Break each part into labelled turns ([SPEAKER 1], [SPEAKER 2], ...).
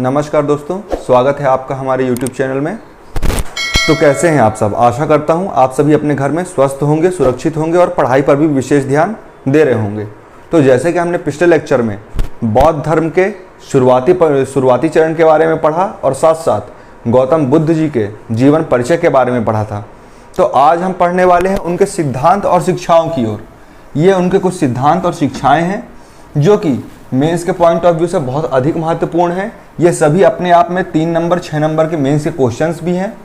[SPEAKER 1] नमस्कार दोस्तों, स्वागत है आपका हमारे YouTube चैनल में। तो कैसे हैं आप सब? आशा करता हूं आप सभी अपने घर में स्वस्थ होंगे, सुरक्षित होंगे और पढ़ाई पर भी विशेष ध्यान दे रहे होंगे। तो जैसे कि हमने पिछले लेक्चर में बौद्ध धर्म के शुरुआती चरण के बारे में पढ़ा और साथ साथ गौतम बुद्ध जी के जीवन परिचय के बारे में पढ़ा था, तो आज हम पढ़ने वाले हैं उनके सिद्धांत और शिक्षाओं की ओर। ये उनके कुछ सिद्धांत और शिक्षाएं हैं जो कि मेंस के पॉइंट ऑफ व्यू से बहुत अधिक महत्वपूर्ण है। ये सभी अपने आप में 3 नंबर 6 नंबर के मेंस के क्वेश्चंस भी हैं।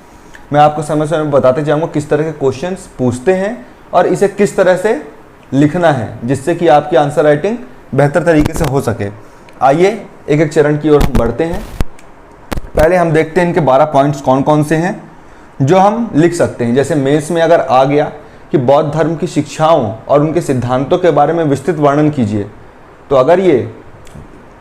[SPEAKER 1] मैं आपको समय समय बताते जाऊंगा किस तरह के क्वेश्चंस पूछते हैं और इसे किस तरह से लिखना है जिससे कि आपकी आंसर राइटिंग बेहतर तरीके से हो सके। आइए एक एक चरण की ओर हम बढ़ते हैं। पहले हम देखते हैं इनके 12 पॉइंट्स कौन कौन से हैं जो हम लिख सकते हैं। जैसे मेंस में अगर आ गया कि बौद्ध धर्म की शिक्षाओं और उनके सिद्धांतों के बारे में विस्तृत वर्णन कीजिए, तो अगर ये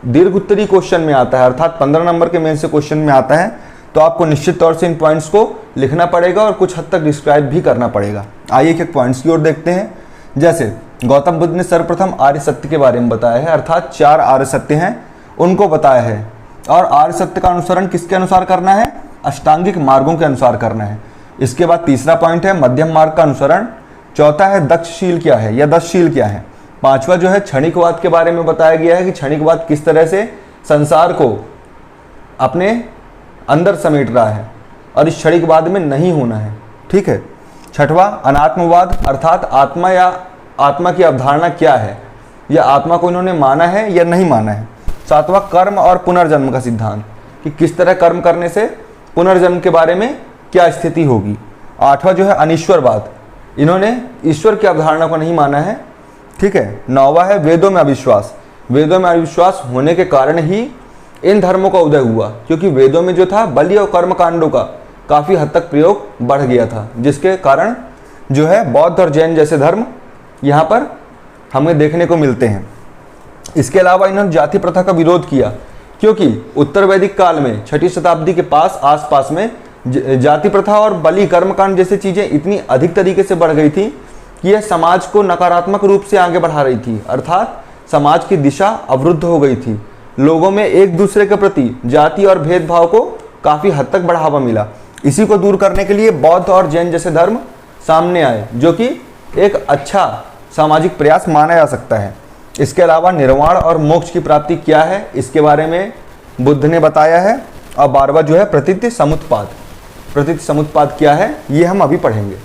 [SPEAKER 1] दीर्घ उत्तरी क्वेश्चन में आता है, अर्थात 15 नंबर के मेंस से क्वेश्चन में आता है, तो आपको निश्चित तौर से इन पॉइंट्स को लिखना पड़ेगा और कुछ हद तक डिस्क्राइब भी करना पड़ेगा। आइए एक पॉइंट्स की ओर देखते हैं। जैसे गौतम बुद्ध ने सर्वप्रथम आर्य सत्य के बारे में बताया है, अर्थात 4 आर्य सत्य हैं उनको बताया है। और आर्य सत्य का अनुसरण किसके अनुसार करना है? अष्टांगिक मार्गों के अनुसार करना है। इसके बाद तीसरा पॉइंट है मध्यम मार्ग का अनुसरण। चौथा है दक्षशील क्या है या दशशील क्या है। पांचवा जो है क्षणिकवाद के बारे में बताया गया है कि क्षणिकवाद किस तरह से संसार को अपने अंदर समेट रहा है और इस क्षणिकवाद में नहीं होना है। ठीक है। छठवां अनात्मवाद, अर्थात आत्मा या आत्मा की अवधारणा क्या है, या आत्मा को इन्होंने माना है या नहीं माना है। सातवां कर्म और पुनर्जन्म का सिद्धांत कि किस तरह कर्म करने से पुनर्जन्म के बारे में क्या स्थिति होगी। आठवां जो है अनीश्वरवाद, इन्होंने ईश्वर की अवधारणा को नहीं माना है। ठीक है। 9वां है वेदों में अविश्वास। वेदों में अविश्वास होने के कारण ही इन धर्मों का उदय हुआ, क्योंकि वेदों में जो था बलि और कर्म कांडों का काफ़ी हद तक प्रयोग बढ़ गया था, जिसके कारण जो है बौद्ध और जैन जैसे धर्म यहाँ पर हमें देखने को मिलते हैं। इसके अलावा इन्होंने जाति प्रथा का विरोध किया, क्योंकि उत्तर वैदिक काल में 6वीं शताब्दी के आसपास में जाति प्रथा और बलि कर्मकांड जैसी चीज़ें इतनी अधिक तरीके से बढ़ गई थी कि यह समाज को नकारात्मक रूप से आगे बढ़ा रही थी, अर्थात समाज की दिशा अवरुद्ध हो गई थी। लोगों में एक दूसरे के प्रति जाति और भेदभाव को काफ़ी हद तक बढ़ावा मिला। इसी को दूर करने के लिए बौद्ध और जैन जैसे धर्म सामने आए, जो कि एक अच्छा सामाजिक प्रयास माना जा सकता है। इसके अलावा निर्वाण और मोक्ष की प्राप्ति क्या है, इसके बारे में बुद्ध ने बताया है। और 12वां जो है प्रतीति समुत्पाद। प्रतीति समुत्पाद क्या है ये हम अभी पढ़ेंगे।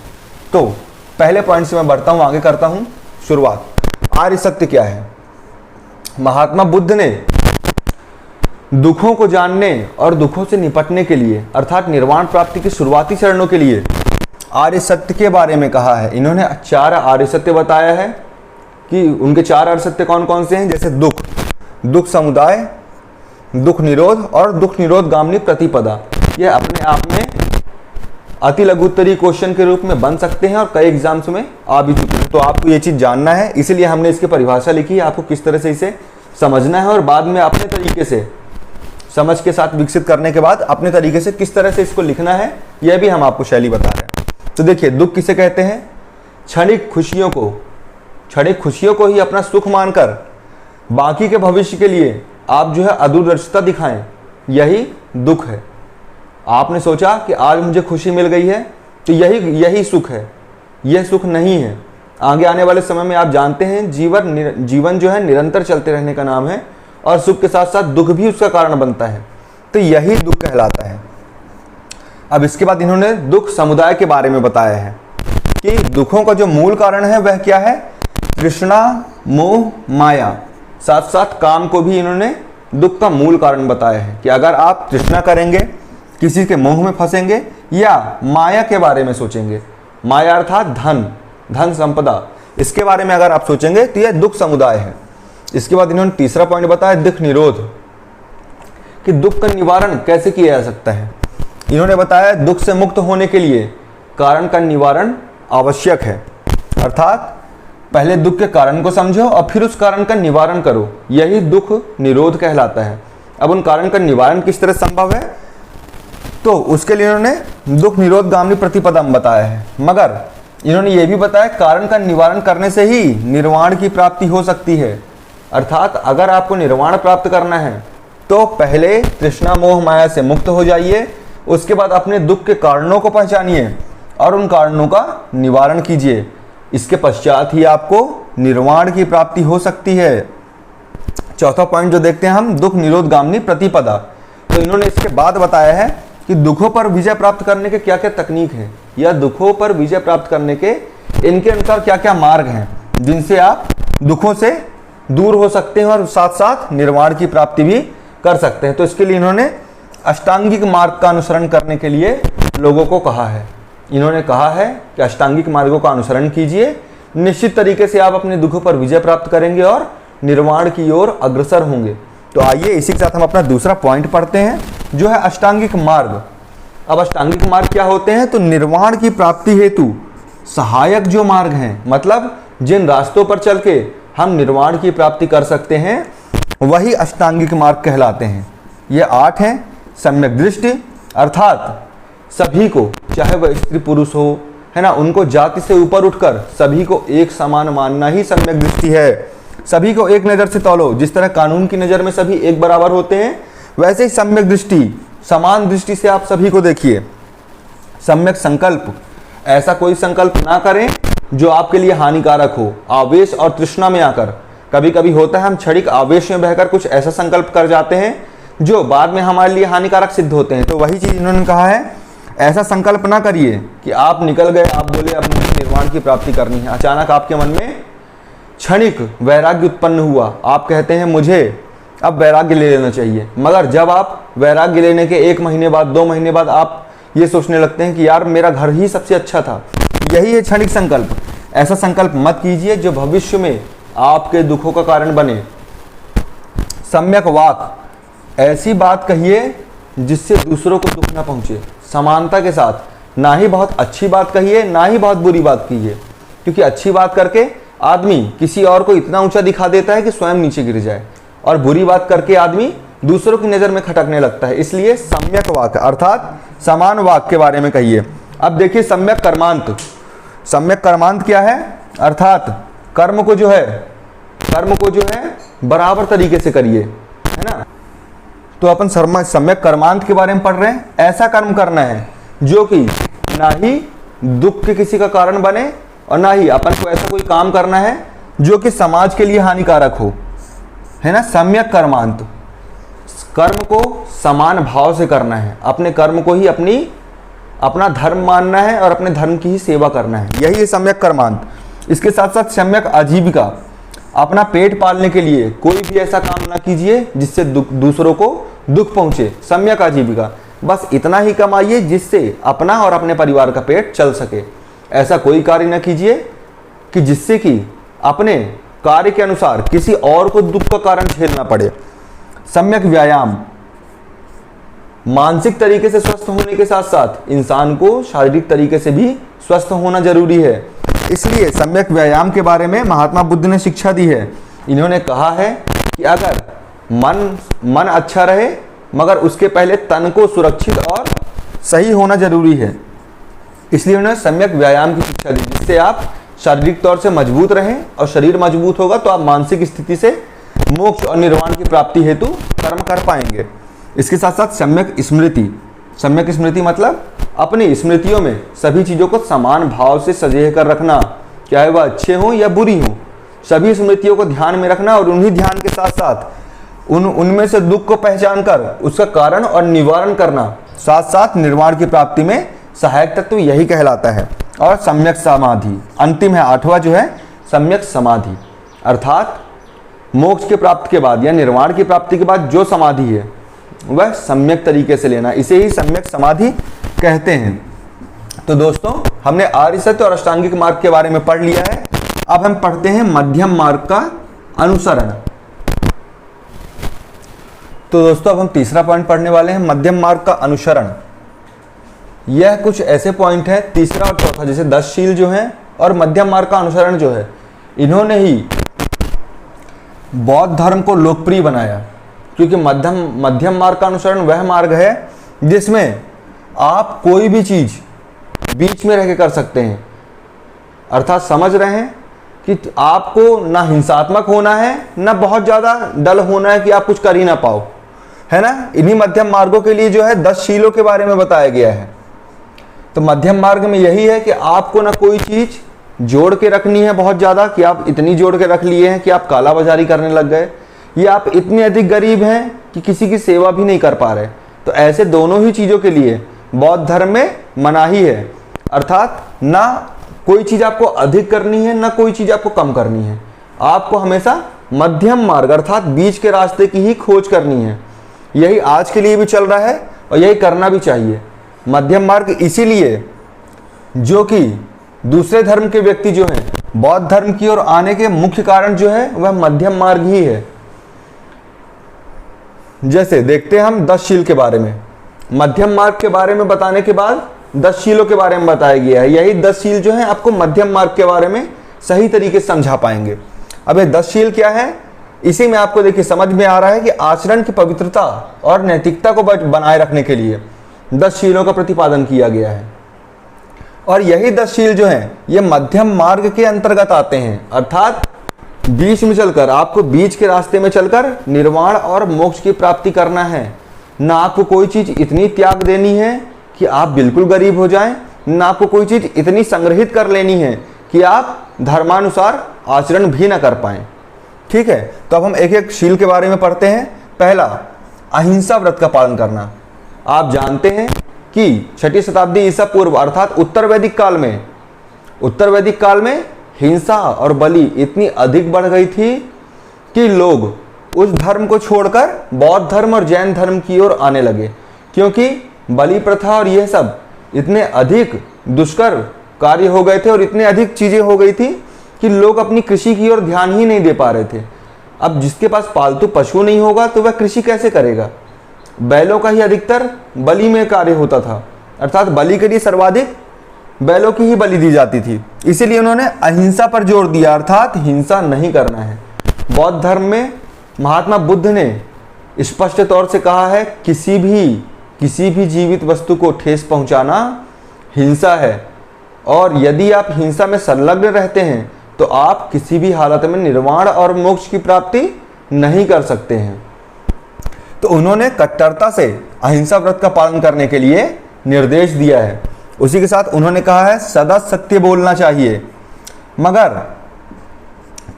[SPEAKER 1] तो पहले पॉइंट से मैं बढ़ता हूं, आगे करता हूं शुरुआत। आर्य सत्य क्या है? महात्मा बुद्ध ने दुखों को जानने और दुखों से निपटने के लिए, अर्थात निर्वाण प्राप्ति के शुरुआती चरणों के लिए आर्य सत्य के बारे में कहा है। इन्होंने 4 आर्य सत्य बताया है कि उनके 4 आर्य सत्य कौन कौन से हैं। जैसे दुख समुदाय, दुख निरोध और दुख निरोध गामिनी प्रतिपदा। ये अपने आप में अति लघु उत्तरीय क्वेश्चन के रूप में बन सकते हैं और कई एग्जाम्स में आ भी चुके हैं। तो आपको ये चीज़ जानना है, इसीलिए हमने इसकी परिभाषा लिखी है। आपको किस तरह से इसे समझना है और बाद में अपने तरीके से समझ के साथ विकसित करने के बाद अपने तरीके से किस तरह से इसको लिखना है, यह भी हम आपको शैली बता रहे हैं। तो देखिए, दुख किसे कहते हैं? क्षणिक खुशियों को ही अपना सुख मानकर बाकी के भविष्य के लिए आप जो है अदूरदर्शिता दिखाएं, यही दुख है। आपने सोचा कि आज मुझे खुशी मिल गई है तो यही सुख है, यह सुख नहीं है। आगे आने वाले समय में आप जानते हैं जीवन जो है निरंतर चलते रहने का नाम है और सुख के साथ साथ दुख भी उसका कारण बनता है, तो यही दुख कहलाता है। अब इसके बाद इन्होंने दुख समुदाय के बारे में बताया है कि दुखों का जो मूल कारण है वह क्या है? तृष्णा, मोह, माया। साथ साथ काम को भी इन्होंने दुख का मूल कारण बताया है कि अगर आप तृष्णा करेंगे, किसी के मोह में फंसेंगे या माया के बारे में सोचेंगे, माया अर्थात धन संपदा, इसके बारे में अगर आप सोचेंगे तो यह दुख समुदाय है। इसके बाद इन्होंने तीसरा पॉइंट बताया दुख निरोध, कि दुख का निवारण कैसे किया जा सकता है। इन्होंने बताया दुख से मुक्त होने के लिए कारण का निवारण आवश्यक है, अर्थात पहले दुख के कारण को समझो और फिर उस कारण का निवारण करो, यही दुख निरोध कहलाता है। अब उन कारण का निवारण किस तरह संभव है, तो उसके लिए इन्होंने दुख निरोध गामिनी प्रतिपदम बताया है। मगर इन्होंने ये भी बताया कारण का निवारण करने से ही निर्वाण की प्राप्ति हो सकती है, अर्थात अगर आपको निर्वाण प्राप्त करना है तो पहले तृष्णा मोह माया से मुक्त हो जाइए, उसके बाद अपने दुख के कारणों को पहचानिए और उन कारणों का निवारण कीजिए। इसके पश्चात ही आपको निर्वाण की प्राप्ति हो सकती है। चौथा पॉइंट जो देखते हैं हम, दुख निरोधगामिनी प्रतिपदा। तो इन्होंने इसके बाद बताया है कि दुखों पर विजय प्राप्त करने के क्या क्या तकनीक है, या दुखों पर विजय प्राप्त करने के इनके अनुसार क्या क्या मार्ग हैं जिनसे आप दुखों से दूर हो सकते हैं और साथ साथ निर्वाण की प्राप्ति भी कर सकते हैं। तो इसके लिए इन्होंने अष्टांगिक मार्ग का अनुसरण करने के लिए लोगों को कहा है। इन्होंने कहा है कि अष्टांगिक मार्गों का अनुसरण कीजिए, निश्चित तरीके से आप अपने दुखों पर विजय प्राप्त करेंगे और निर्वाण की ओर अग्रसर होंगे। तो आइए इसी के साथ हम अपना दूसरा पॉइंट पढ़ते हैं, जो है अष्टांगिक मार्ग। अब अष्टांगिक मार्ग क्या होते हैं? तो निर्वाण की प्राप्ति हेतु सहायक जो मार्ग हैं, मतलब जिन रास्तों पर चल के हम निर्वाण की प्राप्ति कर सकते हैं, वही अष्टांगिक मार्ग कहलाते हैं। ये 8 हैं। सम्यक दृष्टि, अर्थात सभी को, चाहे वह स्त्री पुरुष हो, है ना, उनको जाति से ऊपर उठकर सभी को एक समान मानना ही सम्यक दृष्टि है। सभी को एक नज़र से तौलो। जिस तरह कानून की नज़र में सभी एक बराबर होते हैं, वैसे ही सम्यक दृष्टि, समान दृष्टि से आप सभी को देखिए। सम्यक संकल्प, ऐसा कोई संकल्प ना करें जो आपके लिए हानिकारक हो, आवेश और तृष्णा में आकर। कभी कभी होता है हम क्षणिक आवेश में बहकर कुछ ऐसा संकल्प कर जाते हैं जो बाद में हमारे लिए हानिकारक सिद्ध होते हैं। तो वही चीज़ इन्होंने कहा है, ऐसा संकल्प ना करिए कि आप निकल गए, आप बोले अब मुझे निर्वाण की प्राप्ति करनी है, अचानक आपके मन में क्षणिक वैराग्य उत्पन्न हुआ, आप कहते हैं मुझे अब वैराग्य ले लेना चाहिए। मगर जब आप वैराग्य लेने के 1 महीने बाद, 2 महीने बाद आप ये सोचने लगते हैं कि यार मेरा घर ही सबसे अच्छा था, यही है क्षणिक संकल्प। ऐसा संकल्प मत कीजिए जो भविष्य में आपके दुखों का कारण बने। सम्यक वाक, ऐसी बात कहिए जिससे दूसरों को दुख ना पहुंचे, समानता के साथ। ना ही बहुत अच्छी बात कहिए, ना ही बहुत बुरी बात कहिए, क्योंकि अच्छी बात करके आदमी किसी और को इतना ऊंचा दिखा देता है कि स्वयं नीचे गिर जाए, और बुरी बात करके आदमी दूसरों की नज़र में खटकने लगता है। इसलिए सम्यक वाक अर्थात समान वाक के बारे में कहिए। अब देखिए सम्यक कर्मांत। सम्यक कर्मांत क्या है? अर्थात कर्म को जो है बराबर तरीके से करिए, है ना। तो अपन सम्यक कर्मांत के बारे में पढ़ रहे हैं। ऐसा कर्म करना है जो कि ना ही दुख के किसी का कारण बने, और ना ही अपन को ऐसा कोई काम करना है जो कि समाज के लिए हानिकारक हो, है ना। सम्यक कर्मांत, कर्म को समान भाव से करना है, अपने कर्म को ही अपना धर्म मानना है और अपने धर्म की ही सेवा करना है, यही है सम्यक कर्मांत। इसके साथ साथ सम्यक आजीविका, अपना पेट पालने के लिए कोई भी ऐसा काम ना कीजिए जिससे दूसरों को दुख पहुंचे। सम्यक आजीविका, बस इतना ही कमाइए जिससे अपना और अपने परिवार का पेट चल सके। ऐसा कोई कार्य ना कीजिए कि जिससे कि अपने कार्य के अनुसार किसी और को दुख का कारण झेलना पड़े। सम्यक व्यायाम, मानसिक तरीके से स्वस्थ होने के साथ साथ इंसान को शारीरिक तरीके से भी स्वस्थ होना जरूरी है। इसलिए सम्यक व्यायाम के बारे में महात्मा बुद्ध ने शिक्षा दी है। इन्होंने कहा है कि अगर मन अच्छा रहे, मगर उसके पहले तन को सुरक्षित और सही होना जरूरी है। इसलिए उन्होंने सम्यक व्यायाम की शिक्षा दी, जिससे आप शारीरिक तौर से मजबूत रहें, और शरीर मजबूत होगा तो आप मानसिक स्थिति से मोक्ष और निर्वाण की प्राप्ति हेतु कर्म कर पाएंगे। इसके साथ साथ सम्यक स्मृति। सम्यक स्मृति मतलब अपनी स्मृतियों में सभी चीज़ों को समान भाव से सजेह कर रखना, चाहे वह अच्छे हों या बुरी हों। सभी स्मृतियों को ध्यान में रखना, और उन्हीं ध्यान के साथ साथ उनमें से दुख को पहचान कर उसका कारण और निवारण करना, साथ साथ निर्वाण की प्राप्ति में सहायक तत्व यही कहलाता है। और सम्यक समाधि अंतिम है, 8वां जो है सम्यक समाधि, अर्थात मोक्ष के प्राप्ति के बाद या निर्वाण की प्राप्ति के बाद जो समाधि है वह सम्यक तरीके से लेना, इसे ही सम्यक समाधि कहते हैं। तो दोस्तों, हमने आर्य सत्य और अष्टांगिक मार्ग के बारे में पढ़ लिया है। अब हम पढ़ते हैं मध्यम मार्ग का अनुसरण। तो दोस्तों, अब हम तीसरा पॉइंट पढ़ने वाले हैं, मध्यम मार्ग का अनुसरण। यह कुछ ऐसे पॉइंट हैं, तीसरा और चौथा, जैसे 10 शील जो हैं और मध्यम मार्ग का अनुसरण जो है, इन्होंने ही बौद्ध धर्म को लोकप्रिय बनाया। क्योंकि मध्यम मार्ग का अनुसरण वह मार्ग है जिसमें आप कोई भी चीज बीच में रह के कर सकते हैं। अर्थात समझ रहे हैं कि आपको ना हिंसात्मक होना है, ना बहुत ज्यादा डल होना है कि आप कुछ कर ही ना पाओ, है ना। इन्हीं मध्यम मार्गों के लिए जो है 10 शीलों के बारे में बताया गया है। तो मध्यम मार्ग में यही है कि आपको ना कोई चीज जोड़ के रखनी है बहुत ज्यादा, कि आप इतनी जोड़ के रख लिए हैं कि आप काला बाजारी करने लग गए, या आप इतने अधिक गरीब हैं कि किसी की सेवा भी नहीं कर पा रहे। तो ऐसे दोनों ही चीजों के लिए बौद्ध धर्म में मनाही है, अर्थात ना कोई चीज आपको अधिक करनी है ना कोई चीज आपको कम करनी है। आपको हमेशा मध्यम मार्ग अर्थात बीच के रास्ते की ही खोज करनी है। यही आज के लिए भी चल रहा है और यही करना भी चाहिए। मध्यम मार्ग इसीलिए जो कि दूसरे धर्म के व्यक्ति जो हैं बौद्ध धर्म की ओर आने के मुख्य कारण जो है वह मध्यम मार्ग ही है। जैसे देखते हैं हम 10 शील के बारे में। मध्यम मार्ग के बारे में बताने के बाद 10 शीलों के बारे में बताया गया है। यही 10 शील जो है आपको मध्यम मार्ग के बारे में सही तरीके से समझा पाएंगे। अब ये 10 शील क्या है, इसी में आपको देखिए समझ में आ रहा है कि आचरण की पवित्रता और नैतिकता को बनाए रखने के लिए 10 शीलों का प्रतिपादन किया गया है। और यही 10 शील जो हैं ये मध्यम मार्ग के अंतर्गत आते हैं, अर्थात बीच में चलकर आपको बीच के रास्ते में चलकर निर्वाण और मोक्ष की प्राप्ति करना है। ना आपको कोई चीज इतनी त्याग देनी है कि आप बिल्कुल गरीब हो जाएं, ना आपको कोई चीज इतनी संग्रहित कर लेनी है कि आप धर्मानुसार आचरण भी ना कर पाएं। ठीक है, तो अब हम एक एक शील के बारे में पढ़ते हैं। पहला, अहिंसा व्रत का पालन करना। आप जानते हैं कि 6वीं शताब्दी ईसा पूर्व अर्थात उत्तर वैदिक काल में हिंसा और बलि इतनी अधिक बढ़ गई थी कि लोग उस धर्म को छोड़कर बौद्ध धर्म और जैन धर्म की ओर आने लगे, क्योंकि बलि प्रथा और यह सब इतने अधिक दुष्कर कार्य हो गए थे और इतने अधिक चीजें हो गई थी कि लोग अपनी कृषि की ओर ध्यान ही नहीं दे पा रहे थे। अब जिसके पास पालतू पशु नहीं होगा तो वह कृषि कैसे करेगा। बैलों का ही अधिकतर बलि में कार्य होता था, अर्थात बलि के लिए सर्वाधिक बैलों की ही बलि दी जाती थी। इसीलिए उन्होंने अहिंसा पर जोर दिया, अर्थात हिंसा नहीं करना है। बौद्ध धर्म में महात्मा बुद्ध ने स्पष्ट तौर से कहा है किसी भी जीवित वस्तु को ठेस पहुंचाना हिंसा है, और यदि आप हिंसा में संलग्न रहते हैं तो आप किसी भी हालत में निर्वाण और मोक्ष की प्राप्ति नहीं कर सकते हैं। तो उन्होंने कट्टरता से अहिंसा व्रत का पालन करने के लिए निर्देश दिया है। उसी के साथ उन्होंने कहा है सदा सत्य बोलना चाहिए, मगर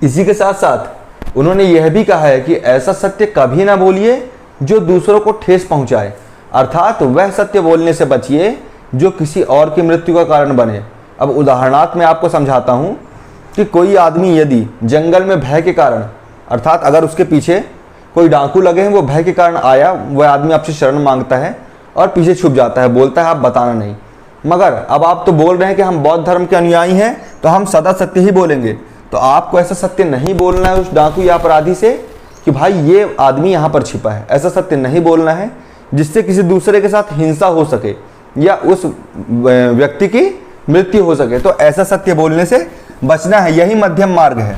[SPEAKER 1] इसी के साथ साथ उन्होंने यह भी कहा है कि ऐसा सत्य कभी ना बोलिए जो दूसरों को ठेस पहुंचाए, अर्थात वह सत्य बोलने से बचिए जो किसी और की मृत्यु का कारण बने। अब उदाहरणार्थ मैं आपको समझाता हूं कि कोई आदमी यदि जंगल में भय के कारण, अर्थात अगर उसके पीछे कोई डाकू लगे हैं, वो भय के कारण आया, वह आदमी आपसे शरण मांगता है और पीछे छुप जाता है, बोलता है आप बताना नहीं। मगर अब आप तो बोल रहे हैं कि हम बौद्ध धर्म के अनुयायी हैं तो हम सदा सत्य ही बोलेंगे, तो आपको ऐसा सत्य नहीं बोलना है उस डाकू या अपराधी से कि भाई ये आदमी यहाँ पर छिपा है। ऐसा सत्य नहीं बोलना है जिससे किसी दूसरे के साथ हिंसा हो सके या उस व्यक्ति की मृत्यु हो सके। तो ऐसा सत्य बोलने से बचना है। यही मध्यम मार्ग है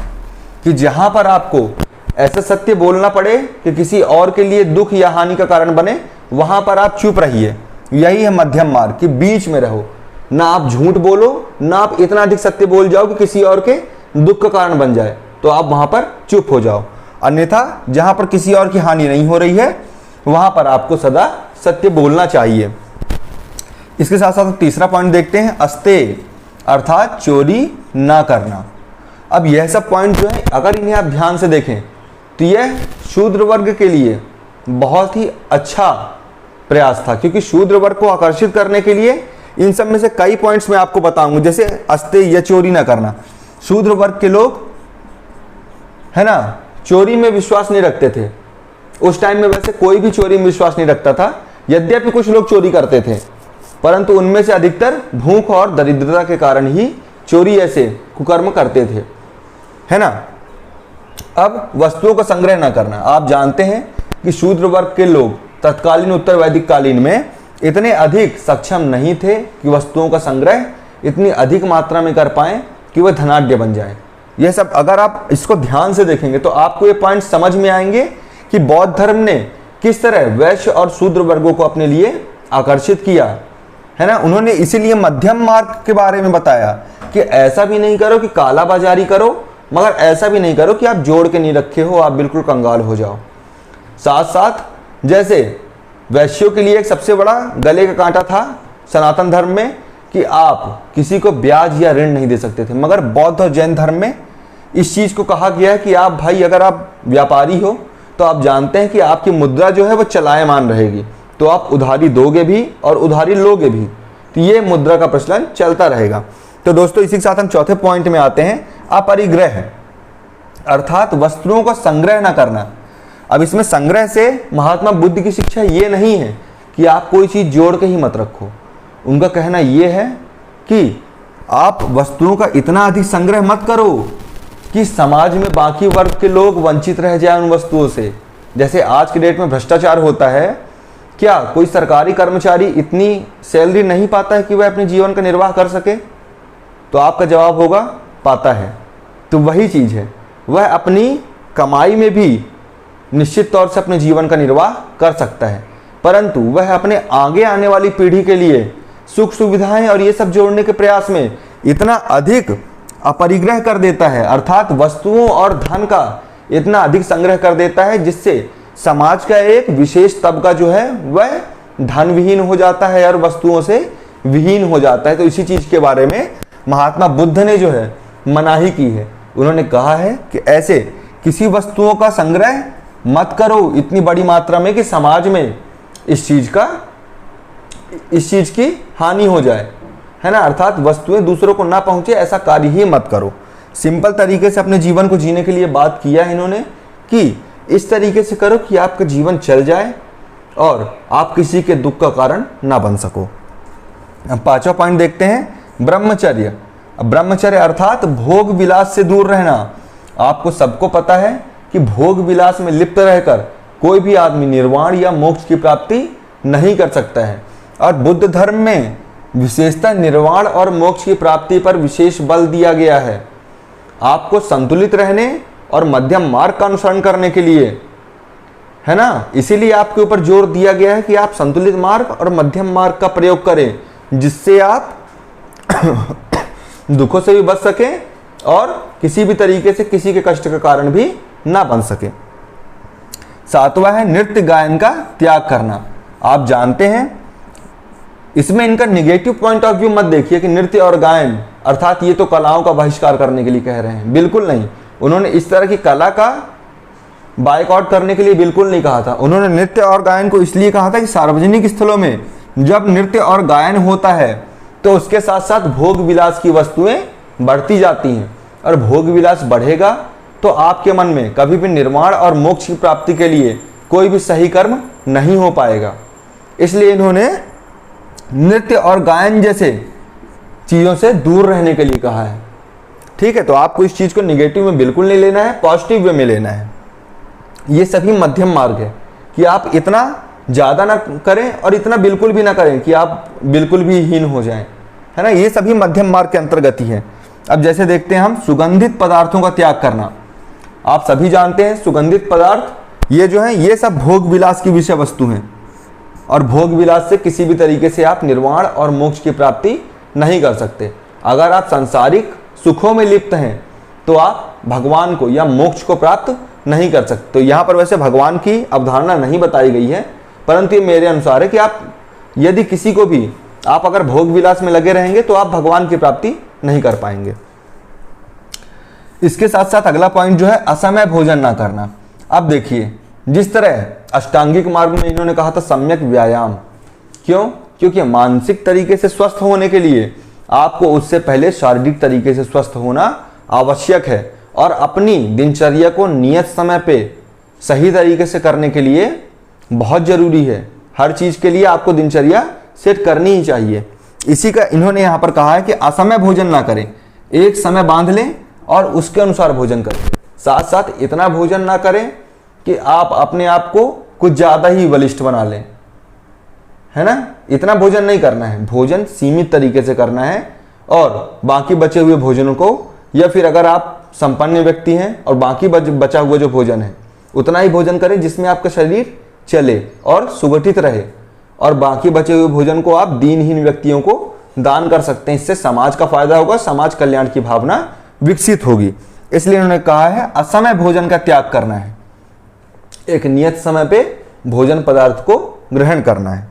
[SPEAKER 1] कि जहां पर आपको ऐसा सत्य बोलना पड़े कि किसी और के लिए दुख या हानि का कारण बने, वहां पर आप चुप रहिए। यही है मध्यम मार्ग कि बीच में रहो, ना आप झूठ बोलो ना आप इतना अधिक सत्य बोल जाओ कि किसी और के दुख का कारण बन जाए, तो आप वहां पर चुप हो जाओ। अन्यथा जहां पर किसी और की हानि नहीं हो रही है वहां पर आपको सदा सत्य बोलना चाहिए। इसके साथ साथ तीसरा पॉइंट देखते हैं, अस्तेय अर्थात चोरी ना करना। अब यह सब पॉइंट जो है अगर इन्हें आप ध्यान से देखें तो यह शूद्र वर्ग के लिए बहुत ही अच्छा प्रयास था, क्योंकि शूद्र वर्ग को आकर्षित करने के लिए इन सब में से कई पॉइंट्स मैं आपको बताऊंगा। जैसे अस्तेय या चोरी ना करना, शूद्र वर्ग के लोग है ना चोरी में विश्वास नहीं रखते थे। उस टाइम में वैसे कोई भी चोरी में विश्वास नहीं रखता था, यद्यपि कुछ लोग चोरी करते थे, परंतु उनमें से अधिकतर भूख और दरिद्रता के कारण ही चोरी ऐसे कुकर्म करते थे, है ना। अब वस्तुओं का संग्रह न करना, आप जानते हैं कि शूद्र वर्ग के लोग तत्कालीन उत्तर वैदिक कालीन में इतने अधिक सक्षम नहीं थे कि वस्तुओं का संग्रह इतनी अधिक मात्रा में कर पाएं कि वह धनाढ्य बन जाए। यह सब अगर आप इसको ध्यान से देखेंगे तो आपको ये पॉइंट समझ में आएंगे कि बौद्ध धर्म ने किस तरह वैश्य और शूद्र वर्गों को अपने लिए आकर्षित किया, है ना। उन्होंने इसीलिए मध्यम मार्ग के बारे में बताया कि ऐसा भी नहीं करो कि काला बाजारी करो, मगर ऐसा भी नहीं करो कि आप जोड़ के नहीं रखे हो, आप बिल्कुल कंगाल हो जाओ। साथ साथ जैसे वैश्यों के लिए एक सबसे बड़ा गले का कांटा था सनातन धर्म में कि आप किसी को ब्याज या ऋण नहीं दे सकते थे, मगर बौद्ध और जैन धर्म में इस चीज को कहा गया है कि आप भाई अगर आप व्यापारी हो तो आप जानते हैं कि आपकी मुद्रा जो है वो चलायमान रहेगी, तो आप उधारी दोगे भी और उधारी लोगे भी, तो ये मुद्रा का प्रचलन चलता रहेगा। तो दोस्तों इसी के साथ हम चौथे पॉइंट में आते हैं, अपरिग्रह अर्थात वस्तुओं का संग्रह न करना। अब इसमें संग्रह से महात्मा बुद्ध की शिक्षा ये नहीं है कि आप कोई चीज जोड़ के ही मत रखो। उनका कहना यह है कि आप वस्तुओं का इतना अधिक संग्रह मत करो कि समाज में बाकी वर्ग के लोग वंचित रह जाए उन वस्तुओं से। जैसे आज के डेट में भ्रष्टाचार होता है, क्या कोई सरकारी कर्मचारी इतनी सैलरी नहीं पाता है कि वह अपने जीवन का निर्वाह कर सके? तो आपका जवाब होगा पाता है। तो वही चीज है, वह अपनी कमाई में भी निश्चित तौर से अपने जीवन का निर्वाह कर सकता है, परंतु वह अपने आगे आने वाली पीढ़ी के लिए सुख सुविधाएं और ये सब जोड़ने के प्रयास में इतना अधिक अपरिग्रह कर देता है, अर्थात वस्तुओं और धन का इतना अधिक संग्रह कर देता है जिससे समाज का एक विशेष तबका जो है वह धन विहीन हो जाता है और वस्तुओं से विहीन हो जाता है। तो इसी चीज के बारे में महात्मा बुद्ध ने जो है मनाही की है। उन्होंने कहा है कि ऐसे किसी वस्तुओं का संग्रह मत करो इतनी बड़ी मात्रा में कि समाज में इस चीज की हानि हो जाए, है ना, अर्थात वस्तुएं दूसरों को ना पहुंचे ऐसा कार्य ही मत करो। सिंपल तरीके से अपने जीवन को जीने के लिए बात किया है इन्होंने कि इस तरीके से करो कि आपका जीवन चल जाए और आप किसी के दुख का कारण ना बन सको। अब पांचवा पॉइंट देखते हैं, ब्रह्मचर्य। अब ब्रह्मचर्य अर्थात भोग विलास से दूर रहना। आपको सबको पता है कि भोग विलास में लिप्त रहकर कोई भी आदमी निर्वाण या मोक्ष की प्राप्ति नहीं कर सकता है, और बुद्ध धर्म में विशेषतः निर्वाण और मोक्ष की प्राप्ति पर विशेष बल दिया गया है। आपको संतुलित रहने और मध्यम मार्ग का अनुसरण करने के लिए, है ना, इसीलिए आपके ऊपर जोर दिया गया है कि आप संतुलित मार्ग और मध्यम मार्ग का प्रयोग करें, जिससे आप दुखों से भी बच सकें और किसी भी तरीके से किसी के कष्ट का कारण भी ना बन सके। सातवां है नृत्य गायन का त्याग करना। आप जानते हैं इसमें इनका निगेटिव पॉइंट ऑफ व्यू मत देखिए कि नृत्य और गायन अर्थात ये तो कलाओं का बहिष्कार करने के लिए कह रहे हैं, बिल्कुल नहीं। उन्होंने इस तरह की कला का बायकॉट करने के लिए बिल्कुल नहीं कहा था। उन्होंने नृत्य और गायन को इसलिए कहा था कि सार्वजनिक स्थलों में जब नृत्य और गायन होता है तो उसके साथ साथ भोग विलास की वस्तुएं बढ़ती जाती हैं, और भोग विलास बढ़ेगा तो आपके मन में कभी भी निर्वाण और मोक्ष की प्राप्ति के लिए कोई भी सही कर्म नहीं हो पाएगा। इसलिए इन्होंने नृत्य और गायन जैसे चीजों से दूर रहने के लिए कहा है। ठीक है, तो आपको इस चीज को निगेटिव में बिल्कुल नहीं लेना है, पॉजिटिव वे में लेना है। ये सभी मध्यम मार्ग है कि आप इतना ज्यादा ना करें और इतना बिल्कुल भी ना करें कि आप बिल्कुल भी हीन हो जाएं, है ना। ये सभी मध्यम मार्ग के अंतर्गत ही है। अब जैसे देखते हैं हम सुगंधित पदार्थों का त्याग करना। आप सभी जानते हैं सुगंधित पदार्थ ये जो है ये सब भोग विलास की विषय वस्तु हैं, और भोग विलास से किसी भी तरीके से आप निर्वाण और मोक्ष की प्राप्ति नहीं कर सकते। अगर आप सांसारिक सुखों में लिप्त हैं तो आप भगवान को या मोक्ष को प्राप्त नहीं कर सकते। तो यहाँ पर वैसे भगवान की अवधारणा नहीं बताई गई है, परंतु ये मेरे अनुसार है कि आप यदि किसी को भी आप अगर भोग विलास में लगे रहेंगे तो आप भगवान की प्राप्ति नहीं कर पाएंगे। इसके साथ साथ अगला पॉइंट जो है असमय भोजन ना करना। अब देखिए जिस तरह अष्टांगिक मार्ग में इन्होंने कहा था सम्यक व्यायाम, क्यों? क्योंकि मानसिक तरीके से स्वस्थ होने के लिए आपको उससे पहले शारीरिक तरीके से स्वस्थ होना आवश्यक है, और अपनी दिनचर्या को नियत समय पे सही तरीके से करने के लिए बहुत जरूरी है। हर चीज के लिए आपको दिनचर्या सेट करनी ही चाहिए। इसी का इन्होंने यहाँ पर कहा है कि असमय भोजन ना करें, एक समय बांध लें और उसके अनुसार भोजन करें। साथ साथ इतना भोजन ना करें कि आप अपने आप को कुछ ज्यादा ही बलिष्ठ बना लें, है ना। इतना भोजन नहीं करना है, भोजन सीमित तरीके से करना है, और बाकी बचे हुए भोजनों को, या फिर अगर आप संपन्न व्यक्ति हैं और बाकी बचा हुआ जो भोजन है उतना ही भोजन करें जिसमें आपका शरीर चले और सुगठित रहे, और बाकी बचे हुए भोजन को आप दीनहीन व्यक्तियों को दान कर सकते हैं। इससे समाज का फायदा होगा, समाज कल्याण की भावना विकसित होगी। इसलिए उन्होंने कहा है असमय भोजन का त्याग करना है, एक नियत समय पे भोजन पदार्थ को ग्रहण करना है।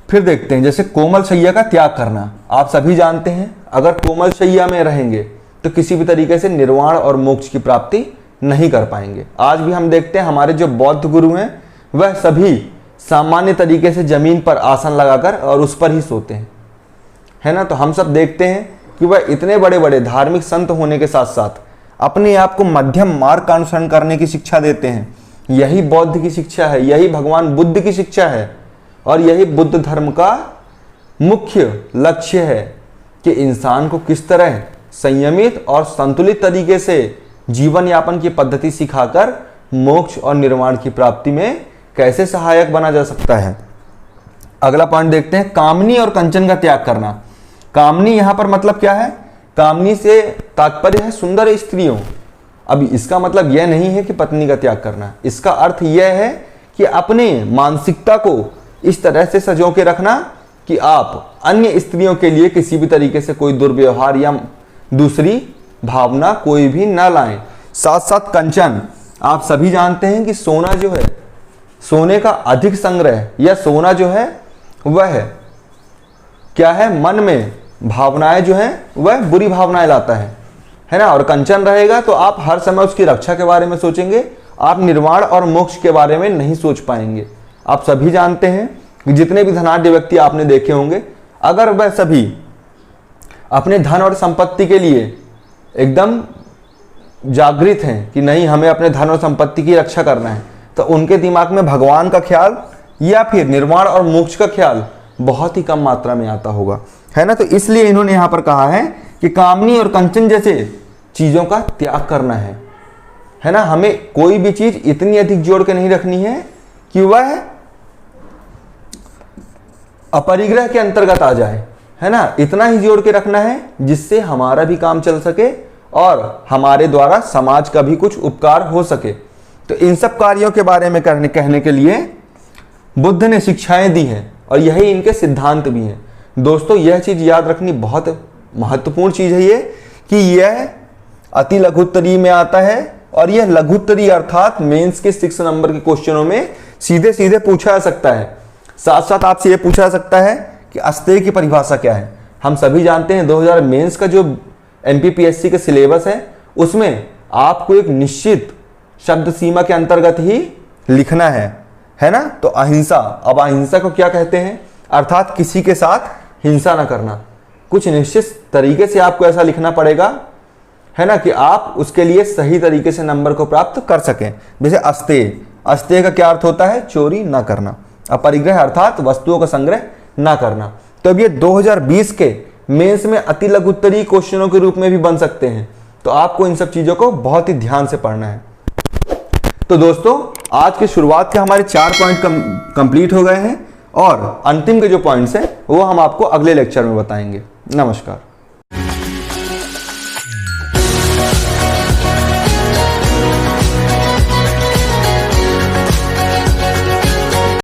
[SPEAKER 1] फिर देखते हैं जैसे कोमल शैया का त्याग करना। आप सभी जानते हैं अगर कोमल शैया में रहेंगे तो किसी भी तरीके से निर्वाण और मोक्ष की प्राप्ति नहीं कर पाएंगे। आज भी हम देखते हैं हमारे जो बौद्ध गुरु हैं वह सभी सामान्य तरीके से जमीन पर आसन लगाकर और उस पर ही सोते हैं, है ना। तो हम सब देखते हैं कि वह इतने बड़े बड़े धार्मिक संत होने के साथ साथ अपने आप को मध्यम मार्ग का अनुसरण करने की शिक्षा देते हैं। यही बौद्ध की शिक्षा है, यही भगवान बुद्ध की शिक्षा है और यही बुद्ध धर्म का मुख्य लक्ष्य है कि इंसान को किस तरह संयमित और संतुलित तरीके से जीवन यापन की पद्धति सिखाकर मोक्ष और निर्वाण की प्राप्ति में कैसे सहायक बना जा सकता है। अगला पॉइंट देखते हैं कामनी और कंचन का त्याग करना। कामनी यहां पर मतलब क्या है? कामनी से तात्पर्य है सुंदर स्त्रियों। अब इसका मतलब यह नहीं है कि पत्नी का त्याग करना, इसका अर्थ यह है कि अपने मानसिकता को इस तरह से सजो के रखना कि आप अन्य स्त्रियों के लिए किसी भी तरीके से कोई दुर्व्यवहार या दूसरी भावना कोई भी न लाएं। साथ साथ कंचन, आप सभी जानते हैं कि सोना जो है, सोने का अधिक संग्रह या सोना जो है वह क्या है, मन में भावनाएं जो है वह बुरी भावनाएं लाता है ना। और कंचन रहेगा तो आप हर समय उसकी रक्षा के बारे में सोचेंगे, आप निर्वाण और मोक्ष के बारे में नहीं सोच पाएंगे। आप सभी जानते हैं कि जितने भी धनाढ्य व्यक्ति आपने देखे होंगे, अगर वह सभी अपने धन और संपत्ति के लिए एकदम जागृत हैं कि नहीं हमें अपने धन और संपत्ति की रक्षा करना है, तो उनके दिमाग में भगवान का ख्याल या फिर निर्वाण और मोक्ष का ख्याल बहुत ही कम मात्रा में आता होगा, है ना। तो इसलिए इन्होंने यहां पर कहा है कि कामनी और कंचन जैसे चीजों का त्याग करना है ना। हमें कोई भी चीज इतनी अधिक जोड़ के नहीं रखनी है कि वह अपरिग्रह के अंतर्गत आ जाए, है ना। इतना ही जोड़ के रखना है जिससे हमारा भी काम चल सके और हमारे द्वारा समाज का भी कुछ उपकार हो सके। तो इन सब कार्यों के बारे में कहने के लिए बुद्ध ने शिक्षाएं दी हैं और यही इनके सिद्धांत भी हैं। दोस्तों यह चीज याद रखनी बहुत महत्वपूर्ण चीज है ये कि यह अति लघुत्तरी में आता है और यह लघुत्तरी अर्थात मेंस के 6 नंबर के क्वेश्चनों में सीधे सीधे पूछा जा सकता है। साथ साथ आपसे यह पूछा जा सकता है कि अस्तेय की परिभाषा क्या है। हम सभी जानते हैं 2000 मेंस का जो एमपीपीएससी का सिलेबस है उसमें आपको एक निश्चित शब्द सीमा के अंतर्गत ही लिखना है ना। तो अहिंसा, अब अहिंसा को क्या कहते हैं? अर्थात किसी के साथ हिंसा ना करना। कुछ निश्चित तरीके से आपको ऐसा लिखना पड़ेगा, है ना, कि आप उसके लिए सही तरीके से नंबर को प्राप्त कर सकें। जैसे अस्तेय, अस्तेय का क्या अर्थ होता है? चोरी ना करना। अपरिग्रह अर्थात वस्तुओं का संग्रह ना करना। तो अब ये 2020 के मेंस में अति लघुत्तरी क्वेश्चनों के रूप में भी बन सकते हैं। तो आपको इन सब चीजों को बहुत ही ध्यान से पढ़ना है। तो दोस्तों आज के शुरुआत के हमारे 4 पॉइंट कंप्लीट हो गए हैं और अंतिम के जो पॉइंट्स हैं वो हम आपको अगले लेक्चर में बताएंगे। नमस्कार।